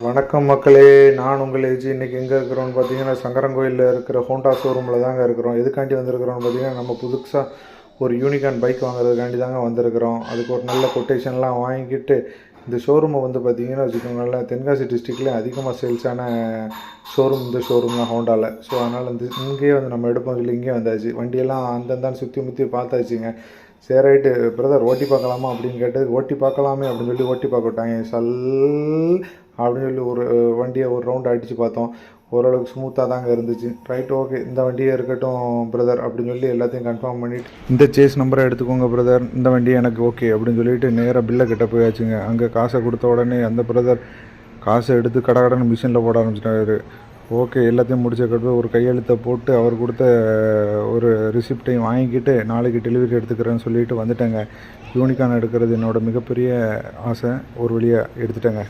வணக்கம் மக்களே, நான் உங்கள் ஏஜி. இன்றைக்கி எங்கே இருக்கிறோன்னு பார்த்தீங்கன்னா சங்கரங்கோயிலில் இருக்கிற ஹோண்டா ஷோரூமில் தாங்க இருக்கிறோம். எதுக்காண்டி வந்திருக்கிறோன்னு பார்த்தீங்கன்னா நம்ம புதுசாக ஒரு யூனிகான் பைக் வாங்குறதுக்காண்டி தாங்க வந்திருக்கிறோம். அதுக்கு ஒரு நல்ல கொட்டேஷன்லாம் வாங்கிக்கிட்டு இந்த ஷோரூமை வந்து பார்த்திங்கன்னா வச்சுக்கோங்களேன், தென்காசி டிஸ்ட்ரிக்ட்லேயே அதிகமாக சேல்ஸான ஷோரூம் இந்த ஷோரூம் தான் ஹோண்டாவில். ஸோ அதனால் வந்து இங்கேயே வந்து நம்ம எடுப்போம் சொல்லி இங்கேயே வந்தாச்சு. வண்டியெல்லாம் அந்தந்தான்னு சுற்றி முற்றி பார்த்தாச்சுங்க. சரி ரைட்டு பிரதர் ஓட்டி பார்க்கலாமா அப்படின்னு கேட்டது, ஓட்டி பார்க்கலாமே அப்படின்னு சொல்லி ஓட்டி பார்க்க விட்டாங்க. அப்படின்னு சொல்லி ஒரு வண்டியை ஒரு ரவுண்டு அடித்து பார்த்தோம். ஓரளவுக்கு ஸ்மூத்தாக தாங்க இருந்துச்சு. ரைட், ஓகே, இந்த வண்டியே இருக்கட்டும் பிரதர் அப்படின்னு சொல்லி எல்லாத்தையும் கன்ஃபார்ம் பண்ணிவிட்டு, இந்த சேஸ் நம்பரை எடுத்துக்கோங்க பிரதர், இந்த வண்டி எனக்கு ஓகே அப்படின்னு சொல்லிட்டு நேராக பில்லை கிட்ட போயாச்சுங்க. அங்கே காசை கொடுத்த உடனே அந்த பிரதர் காசை எடுத்து கடன்னு மிஷினில் போட ஆரம்பிச்சிட்டாரு. ஓகே, எல்லாத்தையும் முடிச்ச ஒரு கையெழுத்தை போட்டு அவர் கொடுத்த ஒரு ரிசிப்டையும் வாங்கிக்கிட்டு நாளைக்கு டெலிவரி எடுத்துக்கிறேன்னு சொல்லிட்டு வந்துட்டேங்க. யூனிகான் எடுக்கிறது என்னோடய மிகப்பெரிய ஆசை. ஒரு வழியாக எடுத்துட்டேங்க.